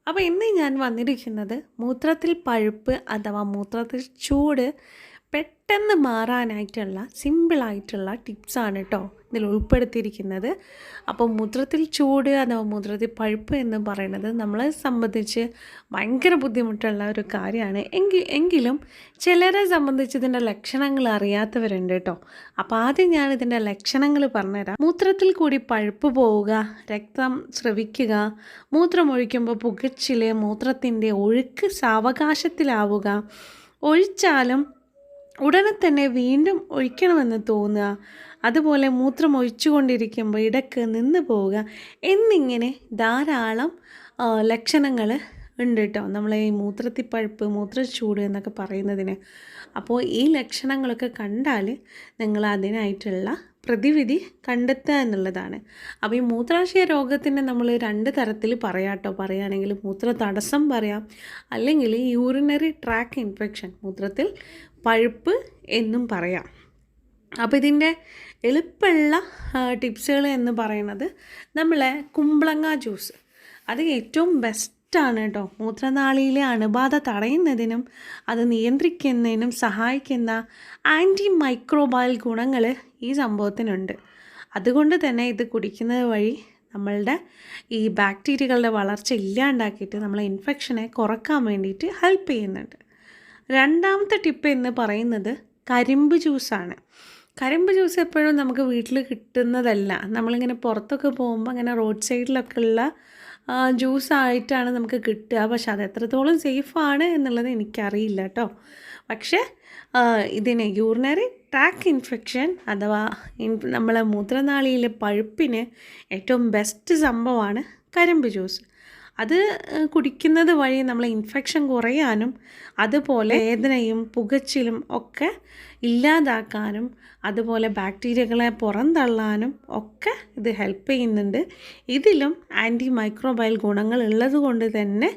അപ്പോൾ ഇന്ന് ഞാൻ വന്നിരിക്കുന്നത് മൂത്രത്തിൽ പഴുപ്പ് അഥവാ മൂത്രത്തിൽ ചൂട് പെട്ടെന്ന് മാറാനായിട്ടുള്ള സിമ്പിളായിട്ടുള്ള ടിപ്സാണ് കേട്ടോ ഇതിൽ ഉൾപ്പെടുത്തിയിരിക്കുന്നത്. അപ്പോൾ മൂത്രത്തിൽ ചൂട് അഥവാ മൂത്രത്തിൽ പഴുപ്പ് എന്ന് പറയുന്നത് നമ്മളെ സംബന്ധിച്ച് ഭയങ്കര ബുദ്ധിമുട്ടുള്ള ഒരു കാര്യമാണ്. എങ്കിലും ചിലരെ സംബന്ധിച്ച് ഇതിൻ്റെ ലക്ഷണങ്ങൾ അറിയാത്തവരുണ്ട് കേട്ടോ. അപ്പോൾ ആദ്യം ഞാൻ ഇതിൻ്റെ ലക്ഷണങ്ങൾ പറഞ്ഞുതരാം. മൂത്രത്തിൽ കൂടി പഴുപ്പ് പോവുക, രക്തം സ്രവിക്കുക, മൂത്രമൊഴിക്കുമ്പോൾ പുകച്ചിൽ, മൂത്രത്തിൻ്റെ ഒഴുക്ക് സാവകാശത്തിലാവുക, ഒഴിച്ചാലും ഉടനെ തന്നെ വീണ്ടും ഒഴിക്കണമെന്ന് തോന്നുക, അതുപോലെ മൂത്രം ഒഴിച്ചുകൊണ്ടിരിക്കുമ്പോൾ ഇടയ്ക്ക് നിന്ന് പോവുക എന്നിങ്ങനെ ധാരാളം ലക്ഷണങ്ങൾ ഉണ്ട് കേട്ടോ നമ്മളെ ഈ മൂത്രത്തിൽ പഴുപ്പ്, മൂത്രച്ചൂട് എന്നൊക്കെ പറയുന്നതിന്. അപ്പോൾ ഈ ലക്ഷണങ്ങളൊക്കെ കണ്ടാൽ നിങ്ങൾ അതിനായിട്ടുള്ള പ്രതിവിധി കണ്ടെത്തുക എന്നുള്ളതാണ്. അപ്പോൾ ഈ മൂത്രാശയ രോഗത്തിന് നമ്മൾ രണ്ട് തരത്തിൽ പറയുകയാണെങ്കിൽ മൂത്ര തടസ്സം പറയാം, അല്ലെങ്കിൽ യൂറിനറി ട്രാക്ക് ഇൻഫെക്ഷൻ, മൂത്രത്തിൽ പഴുപ്പ് എന്നും പറയാം. അപ്പോൾ ഇതിൻ്റെ എളുപ്പമുള്ള ടിപ്സുകൾ എന്ന് പറയുന്നത് നമ്മളെ കുമ്പളങ്ങ ജ്യൂസ്, അത് ഏറ്റവും ബെസ്റ്റാണ് കേട്ടോ. മൂത്രനാളിയിലെ അണുബാധ തടയുന്നതിനും അത് നിയന്ത്രിക്കുന്നതിനും സഹായിക്കുന്ന ആൻറ്റി മൈക്രോബയൽ ഗുണങ്ങൾ ഈ സംഭവത്തിനുണ്ട്. അതുകൊണ്ട് തന്നെ ഇത് കുടിക്കുന്നത് വഴി നമ്മളുടെ ഈ ബാക്ടീരിയകളുടെ വളർച്ച ഇല്ലാണ്ടാക്കിയിട്ട് നമ്മളെ ഇൻഫെക്ഷനെ കുറക്കാൻ വേണ്ടിയിട്ട് ഹെൽപ്പ് ചെയ്യുന്നുണ്ട്. രണ്ടാമത്തെ ടിപ്പ് എന്ന് പറയുന്നത് കരിമ്പ് ജ്യൂസാണ്. കരിമ്പ് ജ്യൂസ് എപ്പോഴും നമുക്ക് വീട്ടിൽ കിട്ടുന്നതല്ല. നമ്മളിങ്ങനെ പുറത്തൊക്കെ പോകുമ്പോൾ അങ്ങനെ റോഡ് സൈഡിലൊക്കെ ഉള്ള ജ്യൂസായിട്ടാണ് നമുക്ക് കിട്ടുക. പക്ഷെ അത് എത്രത്തോളം സേഫാണ് എന്നുള്ളത് എനിക്കറിയില്ല കേട്ടോ. പക്ഷേ ഇതിന് യൂറിനറി ട്രാക്ക് ഇൻഫെക്ഷൻ അഥവാ നമ്മളെ മൂത്രനാളിയിലെ പഴുപ്പിന് ഏറ്റവും ബെസ്റ്റ് സംഭവമാണ് കരിമ്പ് ജ്യൂസ്. അത് കുടിക്കുന്നത് വഴി നമ്മളെ ഇൻഫെക്ഷൻ കുറയാനും അതുപോലെ വേദനയും പുകച്ചിലും ഒക്കെ ഇല്ലാതാക്കാനും അതുപോലെ ബാക്ടീരിയകളെ പുറന്തള്ളാനും ഒക്കെ ഇത് ഹെൽപ്പ് ചെയ്യുന്നുണ്ട്. ഇതിലും ആൻറ്റി മൈക്രോബയൽ ഗുണങ്ങൾ ഉള്ളത് കൊണ്ട് തന്നെ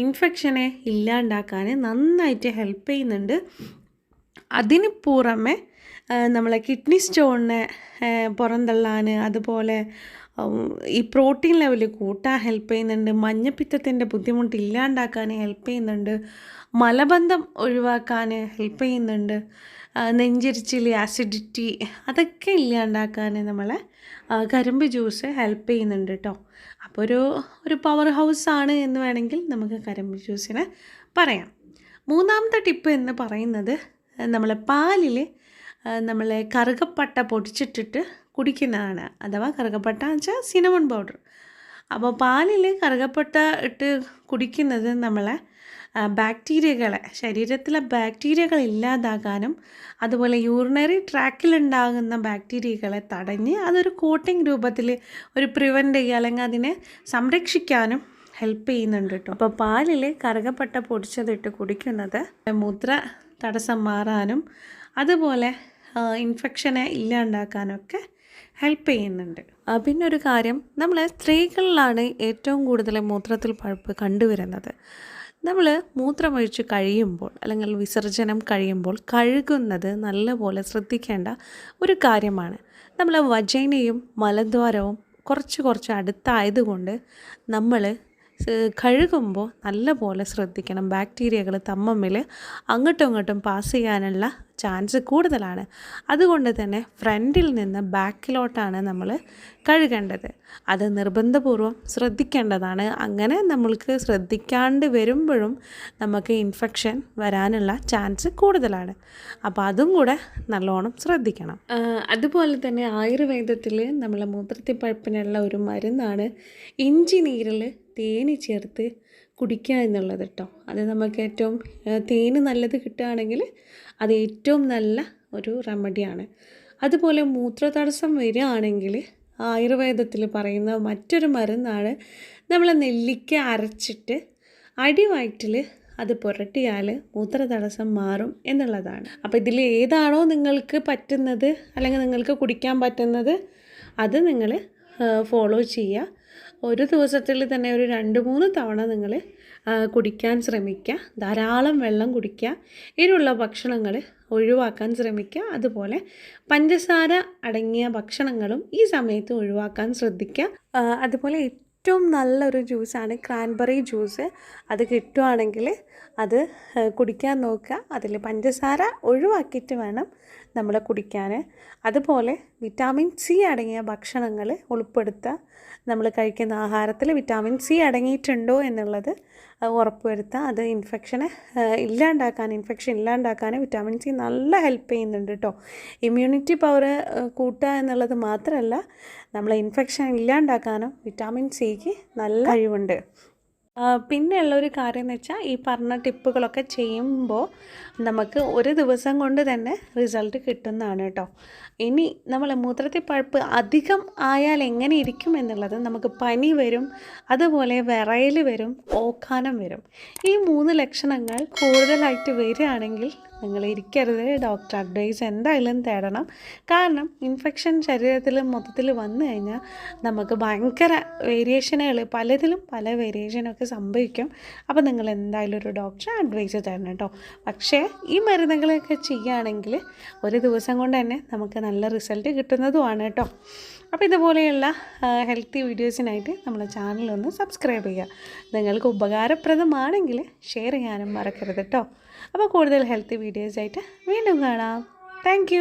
ഇൻഫെക്ഷനെ ഇല്ലാണ്ടാക്കാൻ നന്നായിട്ട് ഹെൽപ്പ് ചെയ്യുന്നുണ്ട്. അതിന് പുറമെ നമ്മളെ കിഡ്നി സ്റ്റോണിനെ പുറന്തള്ളാൻ, അതുപോലെ ഈ പ്രോട്ടീൻ ലെവൽ കൂട്ടാൻ ഹെൽപ്പ് ചെയ്യുന്നുണ്ട്, മഞ്ഞപ്പിത്തത്തിൻ്റെ ബുദ്ധിമുട്ട് ഇല്ലാണ്ടാക്കാൻ ഹെൽപ്പ് ചെയ്യുന്നുണ്ട്, മലബന്ധം ഒഴിവാക്കാൻ ഹെൽപ്പ് ചെയ്യുന്നുണ്ട്, നെഞ്ചരിച്ചിൽ, ആസിഡിറ്റി അതൊക്കെ ഇല്ലാണ്ടാക്കാൻ നമ്മളെ കരിമ്പ് ജ്യൂസ് ഹെൽപ്പ് ചെയ്യുന്നുണ്ട് കേട്ടോ. അപ്പോൾ ഒരു പവർ ഹൗസാണ് എന്ന് വേണമെങ്കിൽ നമുക്ക് കരിമ്പ് ജ്യൂസിനെ പറയാം. മൂന്നാമത്തെ ടിപ്പ് എന്ന് പറയുന്നത് നമ്മളെ പാലിൽ നമ്മളെ കറുകപ്പട്ട പൊടിച്ചിട്ടിട്ട് കുടിക്കുന്നതാണ്. അഥവാ കറുകപ്പട്ട എന്ന് വെച്ചാൽ സിനമൺ പൗഡർ. അപ്പോൾ പാലിൽ കറുകപ്പട്ട ഇട്ട് കുടിക്കുന്നത് നമ്മളെ ബാക്ടീരിയകളെ, ശരീരത്തിലെ ബാക്ടീരിയകൾ ഇല്ലാതാകാനും അതുപോലെ യൂറിനറി ട്രാക്കിലുണ്ടാകുന്ന ബാക്ടീരിയകളെ തടഞ്ഞ് അതൊരു കോട്ടിംഗ് രൂപത്തിൽ ഒരു പ്രിവെൻറ്റ് ചെയ്യുക അല്ലെങ്കിൽ അതിനെ സംരക്ഷിക്കാനും ഹെൽപ്പ് ചെയ്യുന്നുണ്ട് കേട്ടോ. അപ്പോൾ പാലിൽ കറുകപ്പട്ട പൊടിച്ചതിട്ട് കുടിക്കുന്നത് മൂത്ര തടസ്സം മാറാനും അതുപോലെ ഇൻഫെക്ഷനെ ഇല്ലാണ്ടാക്കാനൊക്കെ ഹെൽപ്പ് ചെയ്യുന്നുണ്ട്. പിന്നെ ഒരു കാര്യം, നമ്മൾ സ്ത്രീകളിലാണ് ഏറ്റവും കൂടുതൽ മൂത്രത്തിൽ പഴുപ്പ് കണ്ടുവരുന്നത്. നമ്മൾ മൂത്രമൊഴിച്ച് കഴിയുമ്പോൾ അല്ലെങ്കിൽ വിസർജനം കഴിയുമ്പോൾ കഴുകുന്നത് നല്ലപോലെ ശ്രദ്ധിക്കേണ്ട ഒരു കാര്യമാണ്. നമ്മൾ വജൈനയും മലദ്വാരവും കുറച്ച് അടുത്തായതുകൊണ്ട് നമ്മൾ കഴുകുമ്പോൾ നല്ലപോലെ ശ്രദ്ധിക്കണം. ബാക്ടീരിയകൾ തമ്മിൽ അങ്ങോട്ടും ഇങ്ങോട്ടും പാസ് ചെയ്യാനുള്ള ചാൻസ് കൂടുതലാണ്. അതുകൊണ്ട് തന്നെ ഫ്രണ്ടിൽ നിന്ന് ബാക്കിലോട്ടാണ് നമ്മൾ കഴുകേണ്ടത്. അത് നിർബന്ധപൂർവം ശ്രദ്ധിക്കേണ്ടതാണ്. അങ്ങനെ നമ്മൾക്ക് ശ്രദ്ധിക്കാണ്ട് വരുമ്പോഴും നമുക്ക് ഇൻഫെക്ഷൻ വരാനുള്ള ചാൻസ് കൂടുതലാണ്. അപ്പോൾ അതും കൂടെ നല്ലോണം ശ്രദ്ധിക്കണം. അതുപോലെ തന്നെ ആയുർവേദത്തിൽ നമ്മളെ മൂത്രത്തിൽ പഴുപ്പിനുള്ള ഒരു മരുന്നാണ് ഇഞ്ചി നീരിൽ തേന് ചേർത്ത് കുടിക്കുക എന്നുള്ളത് കേട്ടോ. അത് നമുക്ക് ഏറ്റവും തേന് നല്ലത് കിട്ടുകയാണെങ്കിൽ അത് ഏറ്റവും നല്ല ഒരു റെമഡിയാണ്. അതുപോലെ മൂത്രതടസ്സം വരികയാണെങ്കിൽ ആയുർവേദത്തിൽ പറയുന്ന മറ്റൊരു മരുന്നാണ് നമ്മൾ നെല്ലിക്ക അരച്ചിട്ട് അടിവയറ്റിൽ അത് പുരട്ടിയാൽ മൂത്രതടസ്സം മാറും എന്നുള്ളതാണ്. അപ്പോൾ ഇതിൽ ഏതാണോ നിങ്ങൾക്ക് പറ്റുന്നത് അല്ലെങ്കിൽ നിങ്ങൾക്ക് കുടിക്കാൻ പറ്റുന്നത് അത് നിങ്ങൾ ഫോളോ ചെയ്യുക. ഒരു ദിവസത്തിൽ തന്നെ ഒരു 2-3 തവണ നിങ്ങൾ കുടിക്കാൻ ശ്രമിക്കുക. ധാരാളം വെള്ളം കുടിക്കുക. എരിവുള്ള ഭക്ഷണങ്ങൾ ഒഴിവാക്കാൻ ശ്രമിക്കുക. അതുപോലെ പഞ്ചസാര അടങ്ങിയ ഭക്ഷണങ്ങളും ഈ സമയത്ത് ഒഴിവാക്കാൻ ശ്രദ്ധിക്കുക. അതുപോലെ ഏറ്റവും നല്ലൊരു ജ്യൂസാണ് ക്രാൻബെറി ജ്യൂസ്. അത് കിട്ടുവാണെങ്കിൽ അത് കുടിക്കാൻ നോക്കുക. അതിൽ പഞ്ചസാര ഒഴിവാക്കിയിട്ട് വേണം നമ്മൾ കുടിക്കാൻ. അതുപോലെ വിറ്റാമിൻ സി അടങ്ങിയ ഭക്ഷണങ്ങൾ ഉൾപ്പെടുത്തുക. നമ്മൾ കഴിക്കുന്ന ആഹാരത്തിൽ വിറ്റാമിൻ സി അടങ്ങിയിട്ടുണ്ടോ എന്നുള്ളത് ഉറപ്പുവരുത്തുക. അത് ഇൻഫെക്ഷൻ ഇല്ലാണ്ടാക്കാൻ വിറ്റാമിൻ സി നല്ല ഹെൽപ്പ് ചെയ്യുന്നുണ്ട് കേട്ടോ. ഇമ്മ്യൂണിറ്റി പവർ കൂട്ടുക എന്നുള്ളത് മാത്രമല്ല, നമ്മളെ ഇൻഫെക്ഷൻ ഇല്ലാണ്ടാക്കാനും വിറ്റാമിൻ സിക്ക് നല്ല കഴിവുണ്ട്. പിന്നെയുള്ളൊരു കാര്യം എന്ന് വെച്ചാൽ, ഈ പറഞ്ഞ ടിപ്പുകളൊക്കെ ചെയ്യുമ്പോൾ നമുക്ക് ഒരു ദിവസം കൊണ്ട് തന്നെ റിസൾട്ട് കിട്ടുന്നതാണ് കേട്ടോ. ഇനി നമ്മൾ മൂത്രത്തിൽ പഴുപ്പ് അധികം ആയാൽ എങ്ങനെ ഇരിക്കും എന്നുള്ളത്, നമുക്ക് പനി വരും, അതുപോലെ വിറയൽ വരും, ഓക്കാനം വരും. ഈ 3 ലക്ഷണങ്ങൾ കൂടുതലായിട്ട് വരികയാണെങ്കിൽ നിങ്ങൾ ഇരിക്കരുത്, ഡോക്ടർ അഡ്വൈസ് എന്തായാലും തേടണം. കാരണം ഇൻഫെക്ഷൻ ശരീരത്തിൽ മൊത്തത്തിൽ വന്നു കഴിഞ്ഞാൽ നമുക്ക് ഭയങ്കര വേരിയേഷനുകൾ, പലതിലും പല വേരിയേഷനൊക്കെ സംഭവിക്കും. അപ്പോൾ നിങ്ങൾ എന്തായാലും ഒരു ഡോക്ടറെ അഡ്വൈസ് തരണം കേട്ടോ. പക്ഷേ ഈ മരുന്നുകളൊക്കെ ചെയ്യുകയാണെങ്കിൽ ഒരു ദിവസം കൊണ്ട് തന്നെ നമുക്ക് നല്ല റിസൾട്ട് കിട്ടുന്നതുമാണ് കേട്ടോ. അപ്പോൾ ഇതുപോലെയുള്ള ഹെൽത്തി വീഡിയോസിനായിട്ട് നമ്മുടെ ചാനലൊന്ന് സബ്സ്ക്രൈബ് ചെയ്യുക. നിങ്ങൾക്ക് ഉപകാരപ്രദമാണെങ്കിൽ ഷെയർ ചെയ്യാനും മറക്കരുത് കേട്ടോ. അപ്പോൾ കൂടുതൽ ഹെൽത്തി വീഡിയോസായിട്ട് വീണ്ടും കാണാം. താങ്ക്